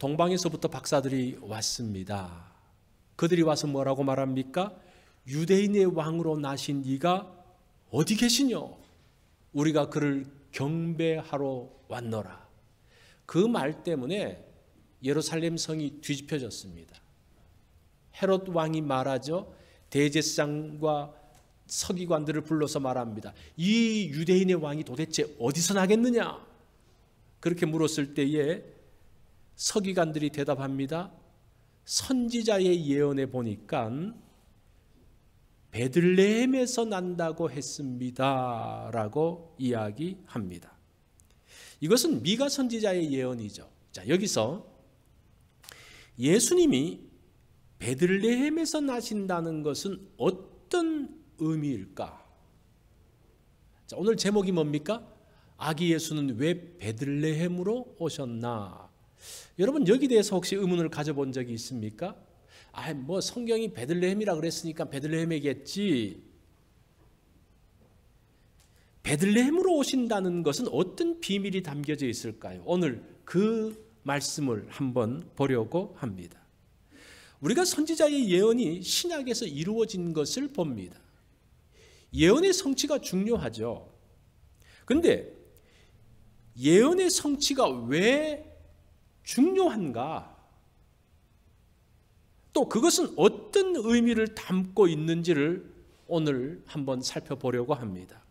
동방에서부터 박사들이 왔습니다. 그들이 와서 뭐라고 말합니까? 유대인의 왕으로 나신 네가 어디 계시뇨? 우리가 그를 경배하러 왔노라. 그 말 때문에 예루살렘 성이 뒤집혀졌습니다. 헤롯 왕이 말하죠. 대제사장과 서기관들을 불러서 말합니다. 이 유대인의 왕이 도대체 어디서 나겠느냐? 그렇게 물었을 때에 서기관들이 대답합니다. 선지자의 예언에 보니까 베들레헴에서 난다고 했습니다 라고 이야기합니다. 이것은 미가 선지자의 예언이죠. 자, 여기서 예수님이 베들레헴에서 나신다는 것은 어떤 의미일까? 자, 오늘 제목이 뭡니까? 아기 예수는 왜 베들레헴으로 오셨나? 여러분 여기 대해서 혹시 의문을 가져본 적이 있습니까? 뭐 성경이 베들레헴이라 그랬으니까 베들레헴이겠지. 베들레헴으로 오신다는 것은 어떤 비밀이 담겨져 있을까요? 오늘 그 말씀을 한번 보려고 합니다. 우리가 선지자의 예언이 신약에서 이루어진 것을 봅니다. 예언의 성취가 중요하죠. 그런데 예언의 성취가 왜 중요한가? 또 그것은 어떤 의미를 담고 있는지를 오늘 한번 살펴보려고 합니다.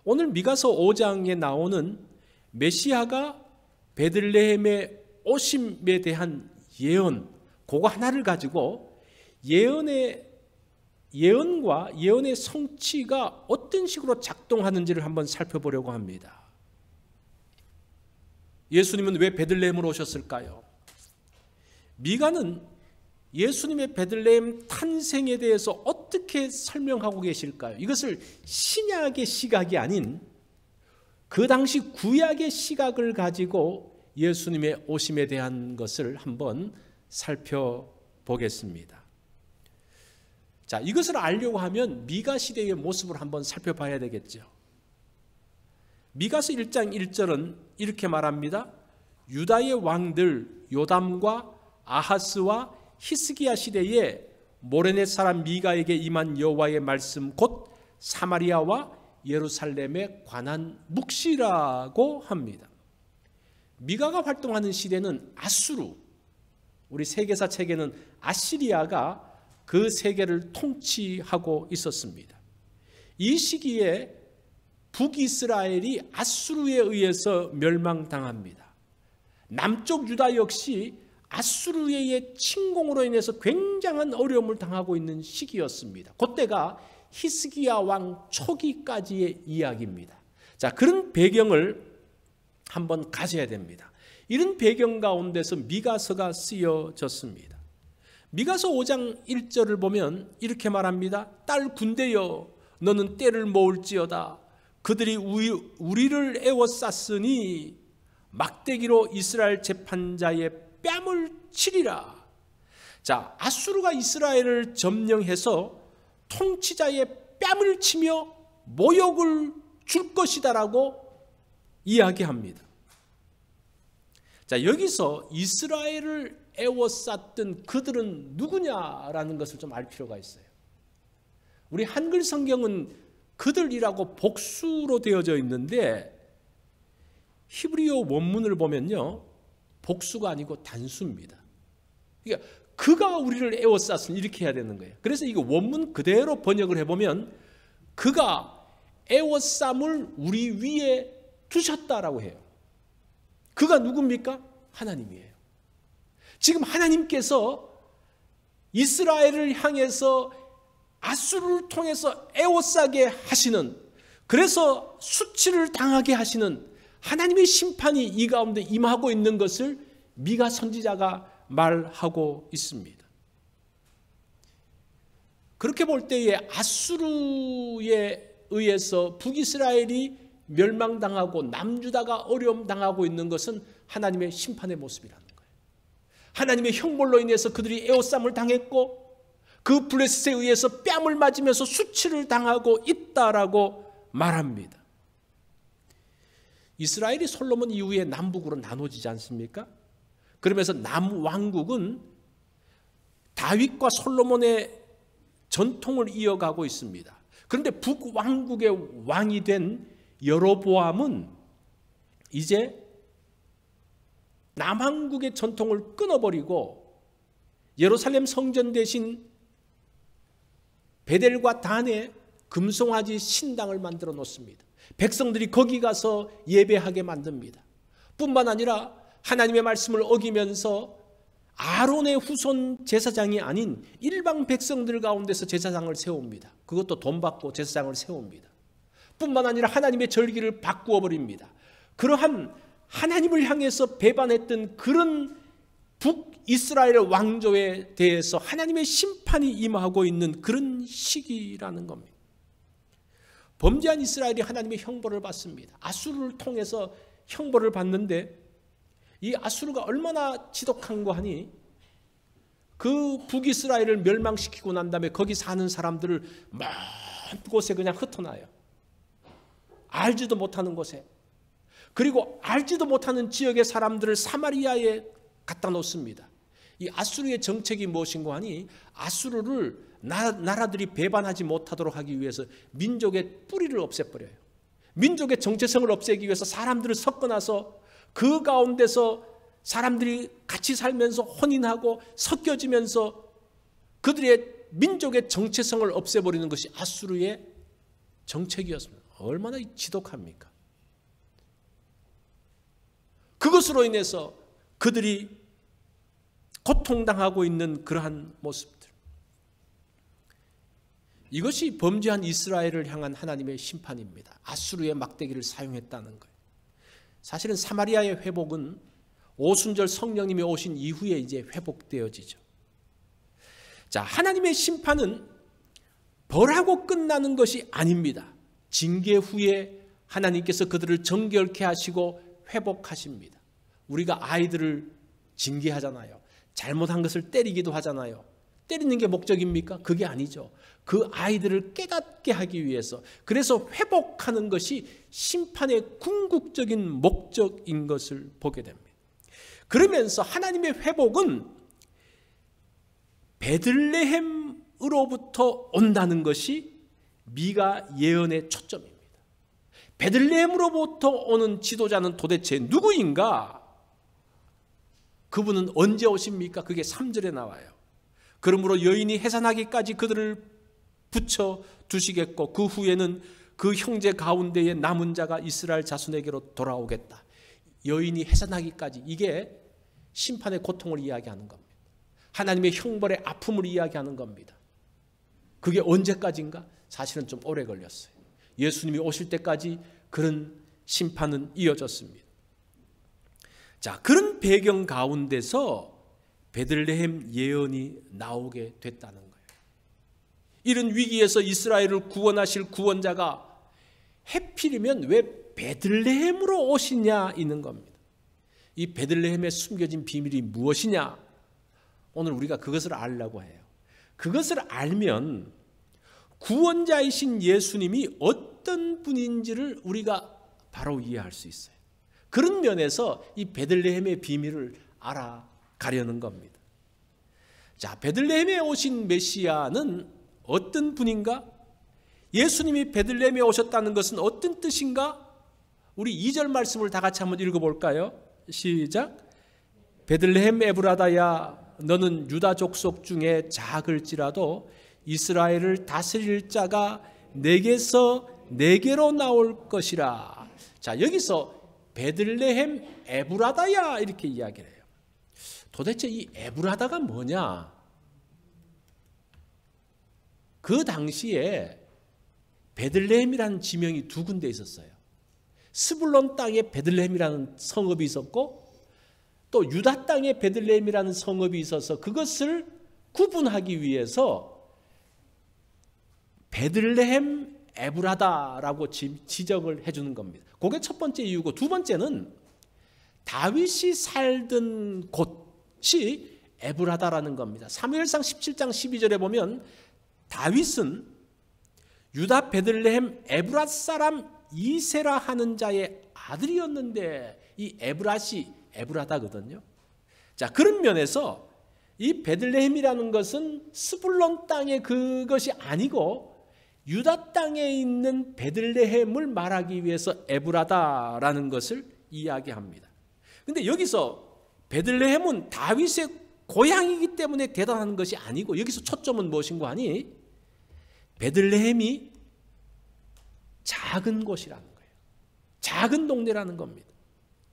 오늘 미가서 5장에 나오는 메시아가 베들레헴에 오심에 대한 예언, 그거 하나를 가지고 예언과 예언의 성취가 어떤 식으로 작동하는지를 한번 살펴보려고 합니다. 예수님은 왜 베들레헴으로 오셨을까요? 미가는 예수님의 베들레헴 탄생에 대해서 어떻게 설명하고 계실까요? 이것을 신약의 시각이 아닌 그 당시 구약의 시각을 가지고 예수님의 오심에 대한 것을 한번 살펴보겠습니다. 자, 이것을 알려고 하면 미가 시대의 모습을 한번 살펴봐야 되겠죠. 미가서 1장 1절은 이렇게 말합니다. 유다의 왕들 요담과 아하스와 히스기야 시대에 모레넷 사람 미가에게 임한 여호와의 말씀 곧 사마리아와 예루살렘에 관한 묵시라고 합니다. 미가가 활동하는 시대는 아수르, 우리 세계사 책에는 아시리아가 그 세계를 통치하고 있었습니다. 이 시기에 북이스라엘이 아수르에 의해서 멸망당합니다. 남쪽 유다 역시 아수르의 침공으로 인해서 굉장한 어려움을 당하고 있는 시기였습니다. 그때가 히스기야 왕 초기까지의 이야기입니다. 자, 그런 배경을 한번 가져야 됩니다. 이런 배경 가운데서 미가서가 쓰여졌습니다. 미가서 5장 1절을 보면 이렇게 말합니다. 딸 군대여 너는 때를 모을지어다. 그들이 우리를 에워쌌으니 막대기로 이스라엘 재판자의 뺨을 치리라. 자, 아수르가 이스라엘을 점령해서 통치자의 뺨을 치며 모욕을 줄 것이다라고 이야기합니다. 자, 여기서 이스라엘을 에워쌌던 그들은 누구냐라는 것을 좀 알 필요가 있어요. 우리 한글 성경은 그들이라고 복수로 되어져 있는데 히브리어 원문을 보면요, 복수가 아니고 단수입니다. 그러니까 그가 우리를 에워쌌으니 이렇게 해야 되는 거예요. 그래서 이거 원문 그대로 번역을 해보면 그가 에워쌈을 우리 위에 두셨다라고 해요. 그가 누굽니까? 하나님이에요. 지금 하나님께서 이스라엘을 향해서 아수르를 통해서 에워싸게 하시는, 그래서 수치를 당하게 하시는 하나님의 심판이 이 가운데 임하고 있는 것을 미가 선지자가 말하고 있습니다. 그렇게 볼 때에 아수르에 의해서 북이스라엘이 멸망당하고 남유다가 어려움 당하고 있는 것은 하나님의 심판의 모습이라는 거예요. 하나님의 형벌로 인해서 그들이 에워쌈을 당했고 그 블레셋에 의해서 뺨을 맞으면서 수치를 당하고 있다라고 말합니다. 이스라엘이 솔로몬 이후에 남북으로 나눠지지 않습니까? 그러면서 남왕국은 다윗과 솔로몬의 전통을 이어가고 있습니다. 그런데 북왕국의 왕이 된 여로보암은 이제 남왕국의 전통을 끊어버리고 예루살렘 성전 대신 베델과 단에 금송아지 신당을 만들어 놓습니다. 백성들이 거기 가서 예배하게 만듭니다. 뿐만 아니라 하나님의 말씀을 어기면서 아론의 후손 제사장이 아닌 일반 백성들 가운데서 제사장을 세웁니다. 그것도 돈 받고 제사장을 세웁니다. 뿐만 아니라 하나님의 절기를 바꾸어 버립니다. 그러한 하나님을 향해서 배반했던 그런 북이스라엘 왕조에 대해서 하나님의 심판이 임하고 있는 그런 시기라는 겁니다. 범죄한 이스라엘이 하나님의 형벌을 받습니다. 아수르를 통해서 형벌을 받는데 이 아수르가 얼마나 지독한 거 하니 그 북이스라엘을 멸망시키고 난 다음에 거기 사는 사람들을 먼 곳에 그냥 흩어놔요. 알지도 못하는 곳에. 그리고 알지도 못하는 지역의 사람들을 사마리아에 갖다 놓습니다. 이 아수르의 정책이 무엇인가 하니 아수르를 나라들이 배반하지 못하도록 하기 위해서 민족의 뿌리를 없애버려요. 민족의 정체성을 없애기 위해서 사람들을 섞어놔서 그 가운데서 사람들이 같이 살면서 혼인하고 섞여지면서 그들의 민족의 정체성을 없애버리는 것이 아수르의 정책이었습니다. 얼마나 지독합니까? 그것으로 인해서 그들이 고통당하고 있는 그러한 모습들. 이것이 범죄한 이스라엘을 향한 하나님의 심판입니다. 아수르의 막대기를 사용했다는 거예요. 사실은 사마리아의 회복은 오순절 성령님이 오신 이후에 이제 회복되어지죠. 자, 하나님의 심판은 벌하고 끝나는 것이 아닙니다. 징계 후에 하나님께서 그들을 정결케 하시고 회복하십니다. 우리가 아이들을 징계하잖아요. 잘못한 것을 때리기도 하잖아요. 때리는 게 목적입니까? 그게 아니죠. 그 아이들을 깨닫게 하기 위해서, 그래서 회복하는 것이 심판의 궁극적인 목적인 것을 보게 됩니다. 그러면서 하나님의 회복은 베들레헴으로부터 온다는 것이 미가 예언의 초점입니다. 베들레헴으로부터 오는 지도자는 도대체 누구인가? 그분은 언제 오십니까? 그게 3절에 나와요. 그러므로 여인이 해산하기까지 그들을 붙여 두시겠고 그 후에는 그 형제 가운데에 남은 자가 이스라엘 자손에게로 돌아오겠다. 여인이 해산하기까지, 이게 심판의 고통을 이야기하는 겁니다. 하나님의 형벌의 아픔을 이야기하는 겁니다. 그게 언제까지인가? 사실은 좀 오래 걸렸어요. 예수님이 오실 때까지 그런 심판은 이어졌습니다. 자, 그런 배경 가운데서 베들레헴 예언이 나오게 됐다는 거예요. 이런 위기에서 이스라엘을 구원하실 구원자가 해필이면 왜 베들레헴으로 오시냐 있는 겁니다. 이 베들레헴에 숨겨진 비밀이 무엇이냐? 오늘 우리가 그것을 알려고 해요. 그것을 알면 구원자이신 예수님이 어떤 분인지를 우리가 바로 이해할 수 있어요. 그런 면에서 이 베들레헴의 비밀을 알아가려는 겁니다. 자, 베들레헴에 오신 메시아는 어떤 분인가? 예수님이 베들레헴에 오셨다는 것은 어떤 뜻인가? 우리 2절 말씀을 다 같이 한번 읽어볼까요? 시작. 베들레헴 에브라다야, 너는 유다 족속 중에 작을지라도 이스라엘을 다스릴 자가 내게서 내게로 나올 것이라. 자, 여기서 베들레헴 에브라다야 이렇게 이야기를 해요. 도대체 이 에브라다가 뭐냐? 그 당시에 베들레헴이라는 지명이 두 군데 있었어요. 스불론 땅에 베들레헴이라는 성읍이 있었고 또 유다 땅에 베들레헴이라는 성읍이 있어서 그것을 구분하기 위해서 베들레헴 에브라다라고 지적을 해주는 겁니다. 그게 첫 번째 이유고, 두 번째는 다윗이 살던 곳이 에브라다라는 겁니다. 사무엘상 17장 12절에 보면 다윗은 유다 베들레헴 에브랏 사람 이세라 하는 자의 아들이었는데 이 에브랏이 에브라다거든요. 자, 그런 면에서 이 베들레헴이라는 것은 스불론 땅의 그것이 아니고 유다 땅에 있는 베들레헴을 말하기 위해서 에브라다라는 것을 이야기합니다. 근데 여기서 베들레헴은 다윗의 고향이기 때문에 대단한 것이 아니고 여기서 초점은 무엇인가 하니 베들레헴이 작은 곳이라는 거예요. 작은 동네라는 겁니다.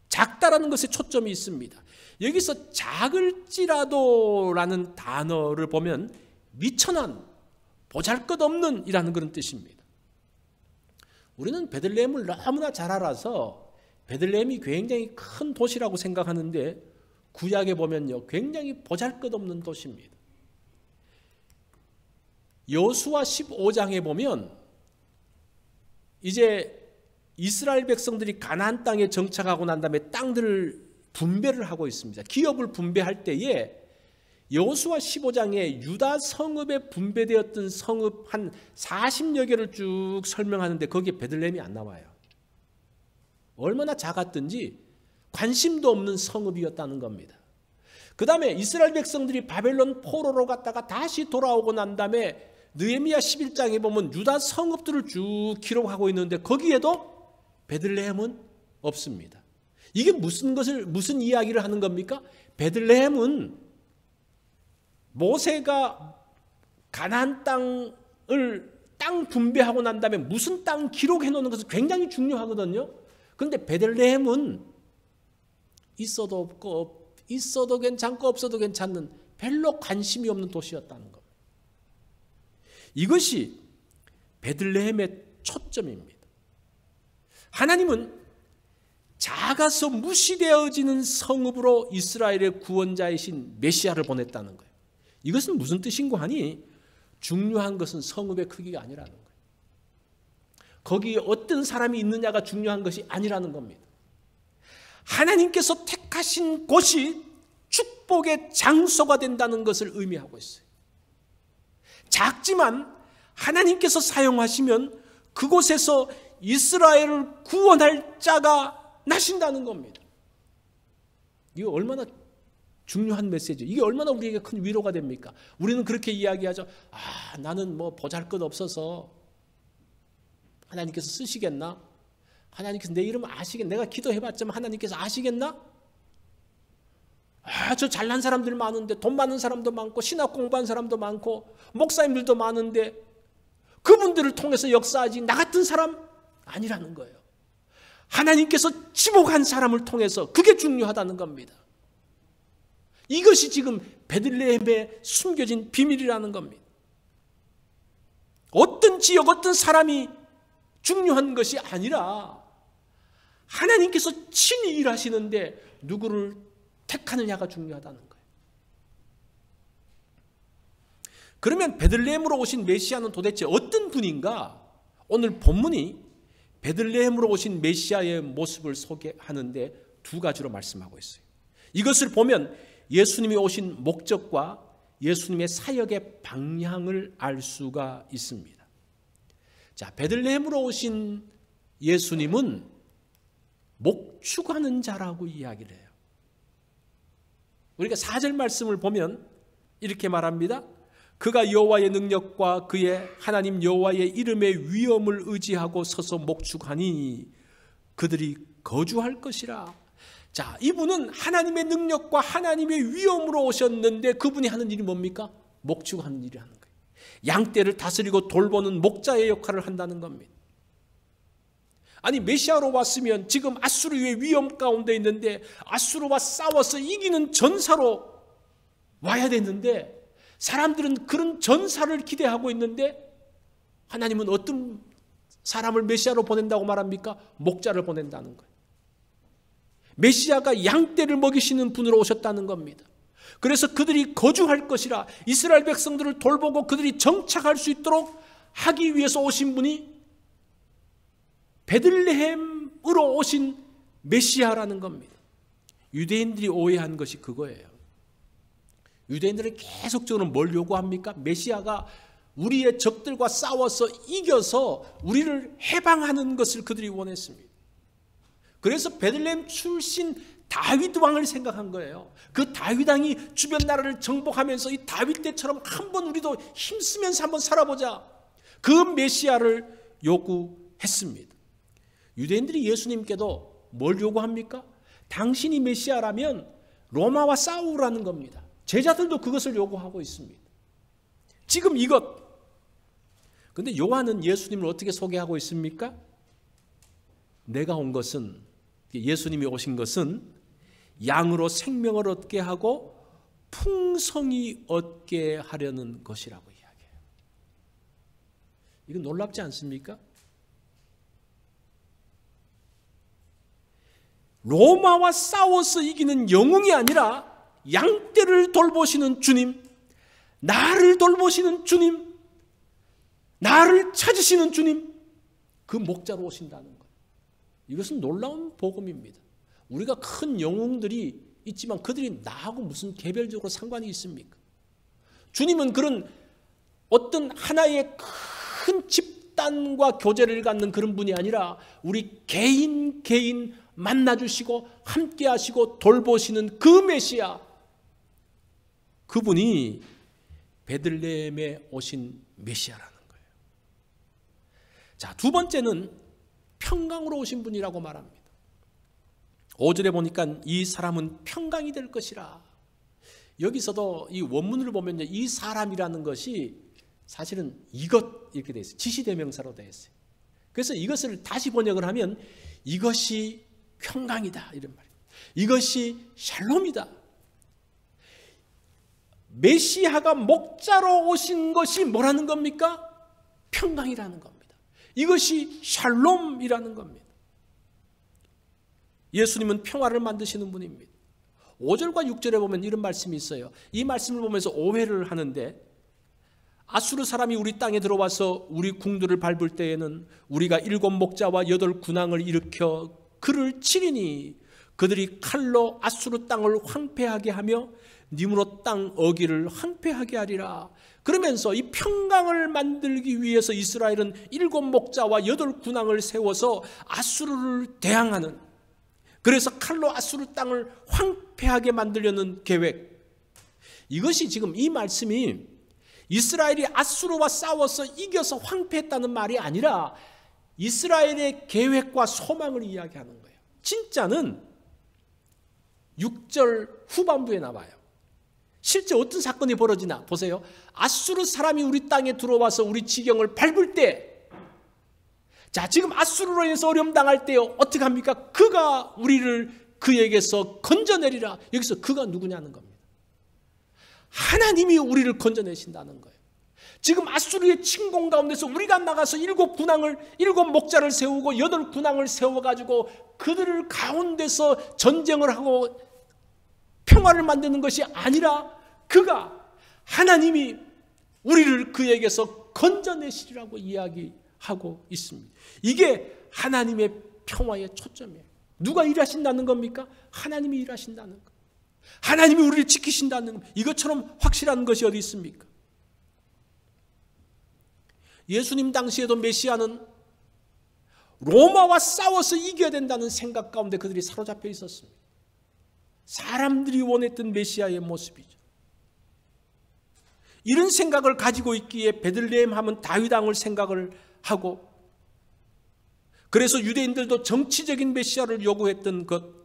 작다라는 것에 초점이 있습니다. 여기서 작을지라도라는 단어를 보면 미천한, 보잘것없는 이라는 그런 뜻입니다. 우리는 베들레헴을 너무나 잘 알아서 베들레헴이 굉장히 큰 도시라고 생각하는데 구약에 보면요, 굉장히 보잘것없는 도시입니다. 여호수아 15장에 보면 이제 이스라엘 백성들이 가나안 땅에 정착하고 난 다음에 땅들을 분배를 하고 있습니다. 기업을 분배할 때에 여호수아 15장에 유다 성읍에 분배되었던 성읍 한 40여 개를 쭉 설명하는데 거기에 베들레헴이 안 나와요. 얼마나 작았든지 관심도 없는 성읍이었다는 겁니다. 그 다음에 이스라엘 백성들이 바벨론 포로로 갔다가 다시 돌아오고 난 다음에 느헤미야 11장에 보면 유다 성읍들을 쭉 기록하고 있는데 거기에도 베들레헴은 없습니다. 이게 무슨 이야기를 하는 겁니까? 베들레헴은 모세가 가나안 땅을 땅 분배하고 난 다음에 무슨 땅 기록해 놓는 것은 굉장히 중요하거든요. 그런데 베들레헴은 있어도 없고 있어도 괜찮고 없어도 괜찮는 별로 관심이 없는 도시였다는 겁니다. 이것이 베들레헴의 초점입니다. 하나님은 작아서 무시되어지는 성읍으로 이스라엘의 구원자이신 메시아를 보냈다는 거예요. 이것은 무슨 뜻인가 하니 중요한 것은 성읍의 크기가 아니라는 거예요. 거기에 어떤 사람이 있느냐가 중요한 것이 아니라는 겁니다. 하나님께서 택하신 곳이 축복의 장소가 된다는 것을 의미하고 있어요. 작지만 하나님께서 사용하시면 그곳에서 이스라엘을 구원할 자가 나신다는 겁니다. 이게 얼마나 중요한 메시지예요. 이게 얼마나 우리에게 큰 위로가 됩니까? 우리는 그렇게 이야기하죠. 나는 뭐 보잘것없어서 하나님께서 쓰시겠나? 하나님께서 내 이름 아시겠나? 내가 기도해봤지만 하나님께서 아시겠나? 저 잘난 사람들 많은데, 돈 많은 사람도 많고 신학 공부한 사람도 많고 목사님들도 많은데 그분들을 통해서 역사하지 나 같은 사람 아니라는 거예요. 하나님께서 지목한 사람을 통해서 그게 중요하다는 겁니다. 이것이 지금 베들레헴에 숨겨진 비밀이라는 겁니다. 어떤 지역, 어떤 사람이 중요한 것이 아니라 하나님께서 친히 일하시는데 누구를 택하느냐가 중요하다는 거예요. 그러면 베들레헴으로 오신 메시아는 도대체 어떤 분인가? 오늘 본문이 베들레헴으로 오신 메시아의 모습을 소개하는데 두 가지로 말씀하고 있어요. 이것을 보면 예수님이 오신 목적과 예수님의 사역의 방향을 알 수가 있습니다. 자, 베들레헴으로 오신 예수님은 목축하는 자라고 이야기를 해요. 우리가 4절 말씀을 보면 이렇게 말합니다. 그가 여호와의 능력과 그의 하나님 여호와의 이름의 위엄을 의지하고 서서 목축하니 그들이 거주할 것이라. 자, 이분은 하나님의 능력과 하나님의 위엄으로 오셨는데 그분이 하는 일이 뭡니까? 목축하는 일을 하는 거예요. 양떼를 다스리고 돌보는 목자의 역할을 한다는 겁니다. 아니, 메시아로 왔으면 지금 아수르의 위험 가운데 있는데 아수르와 싸워서 이기는 전사로 와야 되는데 사람들은 그런 전사를 기대하고 있는데 하나님은 어떤 사람을 메시아로 보낸다고 말합니까? 목자를 보낸다는 거예요. 메시아가 양떼를 먹이시는 분으로 오셨다는 겁니다. 그래서 그들이 거주할 것이라, 이스라엘 백성들을 돌보고 그들이 정착할 수 있도록 하기 위해서 오신 분이 베들레헴으로 오신 메시아라는 겁니다. 유대인들이 오해한 것이 그거예요. 유대인들은 계속적으로 뭘 요구합니까? 메시아가 우리의 적들과 싸워서 이겨서 우리를 해방하는 것을 그들이 원했습니다. 그래서 베들레헴 출신 다윗 왕을 생각한 거예요. 그 다윗 왕이 주변 나라를 정복하면서 이 다윗 때처럼 한번 우리도 힘쓰면서 한번 살아보자. 그 메시아를 요구했습니다. 유대인들이 예수님께도 뭘 요구합니까? 당신이 메시아라면 로마와 싸우라는 겁니다. 제자들도 그것을 요구하고 있습니다. 지금 이것. 근데 요한은 예수님을 어떻게 소개하고 있습니까? 내가 온 것은, 예수님이 오신 것은 양으로 생명을 얻게 하고 풍성히 얻게 하려는 것이라고 이야기해요. 이건 놀랍지 않습니까? 로마와 싸워서 이기는 영웅이 아니라 양떼를 돌보시는 주님, 나를 돌보시는 주님, 나를 찾으시는 주님, 그 목자로 오신다는 거예요. 이것은 놀라운 복음입니다. 우리가 큰 영웅들이 있지만 그들이 나하고 무슨 개별적으로 상관이 있습니까? 주님은 그런 어떤 하나의 큰 집단과 교제를 갖는 그런 분이 아니라 우리 개인 만나주시고 함께 하시고 돌보시는 그 메시아, 그분이 베들레헴에 오신 메시아라는 거예요. 자, 두 번째는 평강으로 오신 분이라고 말합니다. 5절에 보니까 이 사람은 평강이 될 것이라. 여기서도 이 원문을 보면 이 사람이라는 것이 사실은 이것 이렇게 되어 있어요. 지시대명사로 되어 있어요. 그래서 이것을 다시 번역을 하면 이것이 평강이다 이런 말입니다. 이것이 샬롬이다. 메시아가 목자로 오신 것이 뭐라는 겁니까? 평강이라는 겁니다. 이것이 샬롬이라는 겁니다. 예수님은 평화를 만드시는 분입니다. 5절과 6절에 보면 이런 말씀이 있어요. 이 말씀을 보면서 오해를 하는데, 아수르 사람이 우리 땅에 들어와서 우리 궁들을 밟을 때에는 우리가 7 목자와 8 군왕을 일으켜 그를 치리니 그들이 칼로 아수르 땅을 황폐하게 하며 니므롯 땅 어기를 황폐하게 하리라. 그러면서 이 평강을 만들기 위해서 이스라엘은 7 목자와 8 군왕을 세워서 아수르를 대항하는, 그래서 칼로 아수르 땅을 황폐하게 만들려는 계획, 이것이 지금 이 말씀이 이스라엘이 아수르와 싸워서 이겨서 황폐했다는 말이 아니라 이스라엘의 계획과 소망을 이야기하는 거예요. 진짜는 6절 후반부에 나와요. 실제 어떤 사건이 벌어지나 보세요. 아수르 사람이 우리 땅에 들어와서 우리 지경을 밟을 때, 자, 지금 아수르로 인해서 어려움 당할 때 어떻게 합니까? 그가 우리를 그에게서 건져내리라. 여기서 그가 누구냐는 겁니다. 하나님이 우리를 건져내신다는 거예요. 지금 아수르의 침공 가운데서 우리가 나가서 7 군왕을, 7 목자를 세우고 8 군왕을 세워가지고 그들을 가운데서 전쟁을 하고 평화를 만드는 것이 아니라 그가, 하나님이 우리를 그에게서 건져내시리라고 이야기하고 있습니다. 이게 하나님의 평화의 초점이에요. 누가 일하신다는 겁니까? 하나님이 일하신다는 것. 하나님이 우리를 지키신다는 것. 이것처럼 확실한 것이 어디 있습니까? 예수님 당시에도 메시아는 로마와 싸워서 이겨야 된다는 생각 가운데 그들이 사로잡혀 있었습니다. 사람들이 원했던 메시아의 모습이죠. 이런 생각을 가지고 있기에 베들레헴 하면 다윗 왕을 생각을 하고, 그래서 유대인들도 정치적인 메시아를 요구했던 것,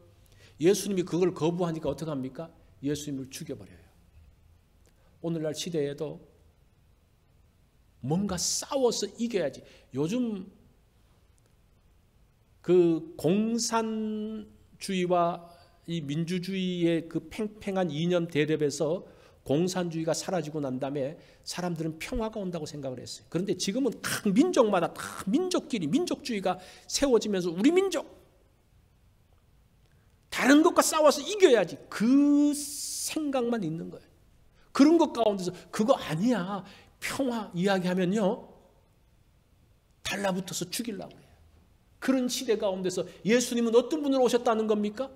예수님이 그걸 거부하니까 어떻게 합니까? 예수님을 죽여버려요. 오늘날 시대에도 뭔가 싸워서 이겨야지. 요즘 그 공산주의와 이 민주주의의 그 팽팽한 이념 대립에서 공산주의가 사라지고 난 다음에 사람들은 평화가 온다고 생각을 했어요. 그런데 지금은 각 민족마다 다 민족끼리 민족주의가 세워지면서 우리 민족, 다른 것과 싸워서 이겨야지, 그 생각만 있는 거예요. 그런 것 가운데서 그거 아니야, 평화 이야기하면요 달라붙어서 죽이려고 해요. 그런 시대 가운데서 예수님은 어떤 분으로 오셨다는 겁니까?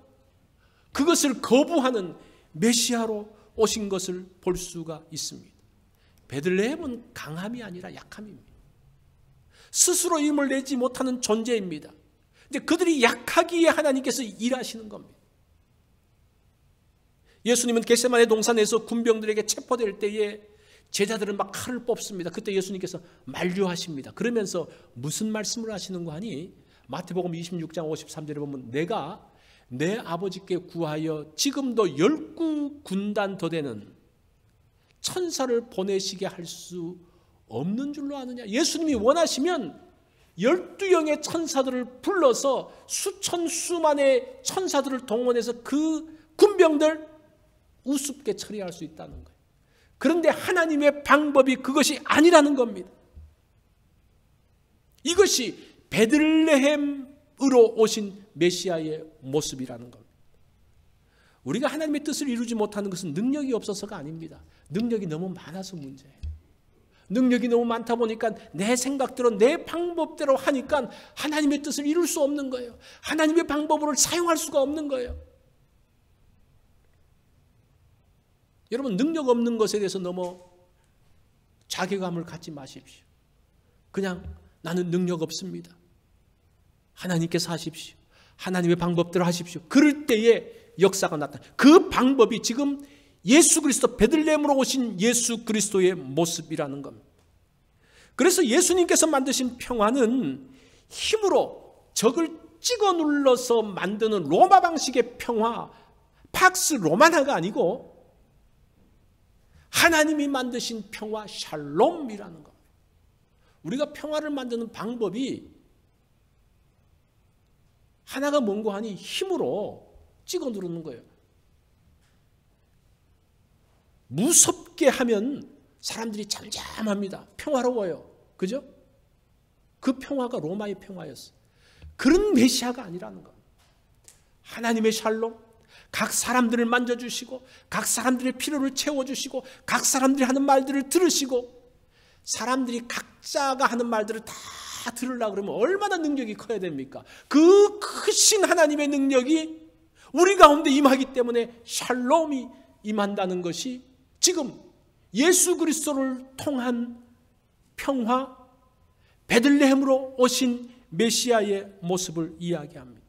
그것을 거부하는 메시아로 오신 것을 볼 수가 있습니다. 베들레헴은 강함이 아니라 약함입니다. 스스로 힘을 내지 못하는 존재입니다. 이제 그들이 약하기에 하나님께서 일하시는 겁니다. 예수님은 겟세마네 동산에서 군병들에게 체포될 때에 제자들은 막 칼을 뽑습니다. 그때 예수님께서 만류하십니다. 그러면서 무슨 말씀을 하시는 거 하니 마태복음 26장 53절에 보면 내가 내 아버지께 구하여 지금도 12군단 더 되는 천사를 보내시게 할 수 없는 줄로 아느냐. 예수님이 원하시면 12영의 천사들을 불러서 수천 수만의 천사들을 동원해서 그 군병들 우습게 처리할 수 있다는 거예요. 그런데 하나님의 방법이 그것이 아니라는 겁니다. 이것이 베들레헴으로 오신 메시아의 모습이라는 겁니다. 우리가 하나님의 뜻을 이루지 못하는 것은 능력이 없어서가 아닙니다. 능력이 너무 많아서 문제예요. 능력이 너무 많다 보니까 내 생각대로 내 방법대로 하니까 하나님의 뜻을 이룰 수 없는 거예요. 하나님의 방법을 사용할 수가 없는 거예요. 여러분, 능력 없는 것에 대해서 너무 자괴감을 갖지 마십시오. 그냥 나는 능력 없습니다. 하나님께서 하십시오. 하나님의 방법대로 하십시오. 그럴 때에 역사가 나타나. 그 방법이 지금 예수 그리스도 베들레헴으로 오신 예수 그리스도의 모습이라는 겁니다. 그래서 예수님께서 만드신 평화는 힘으로 적을 찍어 눌러서 만드는 로마 방식의 평화, 팍스 로마나가 아니고 하나님이 만드신 평화, 샬롬이라는 겁니다. 우리가 평화를 만드는 방법이 하나가 뭔고 하니 힘으로 찍어 누르는 거예요. 무섭게 하면 사람들이 잠잠합니다. 평화로워요. 그죠? 그 평화가 로마의 평화였어요. 그런 메시아가 아니라는 겁니다. 하나님의 샬롬, 각 사람들을 만져주시고 각 사람들의 필요를 채워주시고 각 사람들이 하는 말들을 들으시고 사람들이 각자가 하는 말들을 다 들으려고 그러면 얼마나 능력이 커야 됩니까? 그 크신 하나님의 능력이 우리 가운데 임하기 때문에 샬롬이 임한다는 것이 지금 예수 그리스도를 통한 평화, 베들레헴으로 오신 메시아의 모습을 이야기합니다.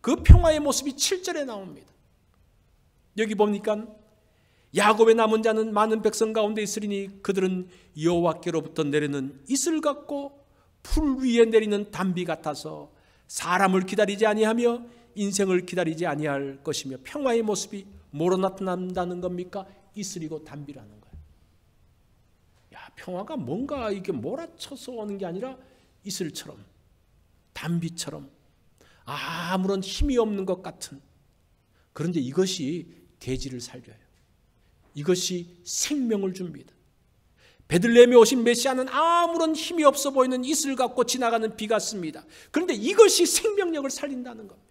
그 평화의 모습이 7절에 나옵니다. 여기 보니까 야곱의 남은 자는 많은 백성 가운데 있으리니 그들은 여호와께로부터 내리는 이슬 같고 풀 위에 내리는 단비 같아서 사람을 기다리지 아니하며 인생을 기다리지 아니할 것이며 평화의 모습이 뭐로 나타난다는 겁니까? 이슬이고 단비라는 거예요. 야, 평화가 뭔가 이게 몰아쳐서 오는 게 아니라 이슬처럼 단비처럼 아무런 힘이 없는 것 같은, 그런데 이것이 대지를 살려요. 이것이 생명을 줍니다. 베들레헴에 오신 메시아는 아무런 힘이 없어 보이는 이슬 같고 지나가는 비 같습니다. 그런데 이것이 생명력을 살린다는 겁니다.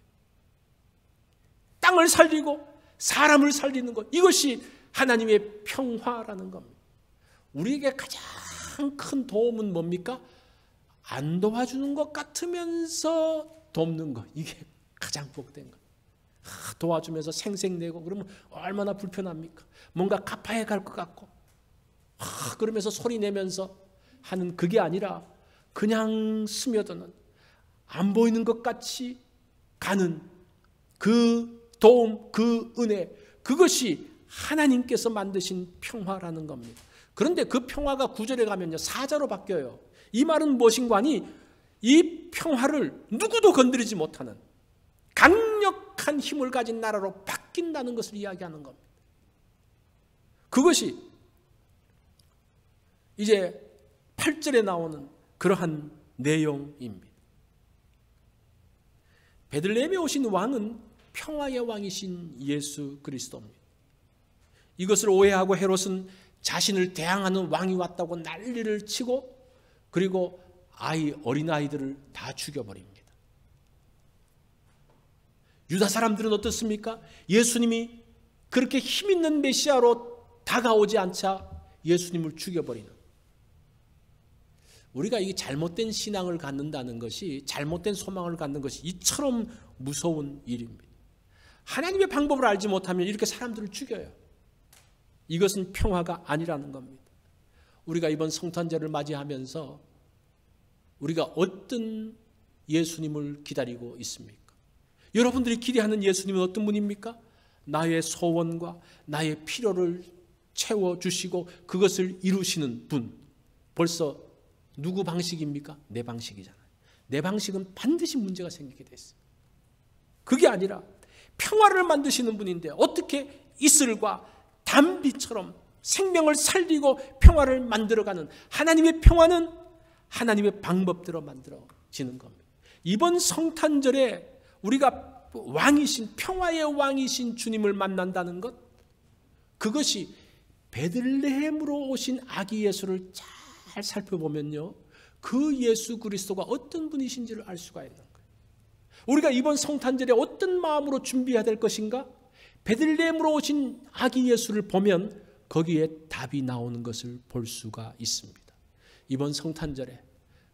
땅을 살리고 사람을 살리는 것, 이것이 하나님의 평화라는 겁니다. 우리에게 가장 큰 도움은 뭡니까? 안 도와주는 것 같으면서 돕는 것, 이게 가장 복된 것. 도와주면서 생색내고 그러면 얼마나 불편합니까? 뭔가 갚아야 갈 것 같고 그러면서 소리 내면서 하는 그게 아니라 그냥 스며드는, 안 보이는 것 같이 가는 그 도움, 그 은혜, 그것이 하나님께서 만드신 평화라는 겁니다. 그런데 그 평화가 9절에 가면요 4자로 바뀌어요. 이 말은 무엇인가 하니 이 평화를 누구도 건드리지 못하는 강력한 힘을 가진 나라로 바뀐다는 것을 이야기하는 겁니다. 그것이 이제 8절에 나오는 그러한 내용입니다. 베들레헴에 오신 왕은 평화의 왕이신 예수 그리스도입니다. 이것을 오해하고 헤롯은 자신을 대항하는 왕이 왔다고 난리를 치고 그리고 어린아이들을 다 죽여버립니다. 유다 사람들은 어떻습니까? 예수님이 그렇게 힘있는 메시아로 다가오지 않자 예수님을 죽여버리는, 우리가 이 잘못된 신앙을 갖는다는 것이, 잘못된 소망을 갖는 것이 이처럼 무서운 일입니다. 하나님의 방법을 알지 못하면 이렇게 사람들을 죽여요. 이것은 평화가 아니라는 겁니다. 우리가 이번 성탄절을 맞이하면서 우리가 어떤 예수님을 기다리고 있습니까? 여러분들이 기대하는 예수님은 어떤 분입니까? 나의 소원과 나의 필요를 채워주시고 그것을 이루시는 분, 벌써 누구 방식입니까? 내 방식이잖아요. 내 방식은 반드시 문제가 생기게 돼 있어요. 그게 아니라 평화를 만드시는 분인데 어떻게 이슬과 단비처럼 생명을 살리고 평화를 만들어가는 하나님의 평화는 하나님의 방법대로 만들어지는 겁니다. 이번 성탄절에 우리가 왕이신, 평화의 왕이신 주님을 만난다는 것, 그것이 베들레헴으로 오신 아기 예수를 잘 살펴보면요, 그 예수 그리스도가 어떤 분이신지를 알 수가 있는 거예요. 우리가 이번 성탄절에 어떤 마음으로 준비해야 될 것인가? 베들레헴으로 오신 아기 예수를 보면 거기에 답이 나오는 것을 볼 수가 있습니다. 이번 성탄절에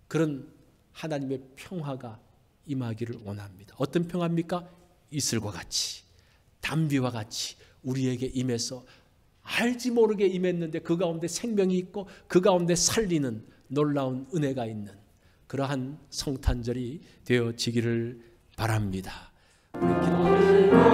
그런 하나님의 평화가 임하기를 원합니다. 어떤 평화입니까? 이슬과 같이, 단비와 같이 우리에게 임해서 알지 모르게 임했는데 그 가운데 생명이 있고 그 가운데 살리는 놀라운 은혜가 있는 그러한 성탄절이 되어지기를 바랍니다. 우리 기도하겠습니다.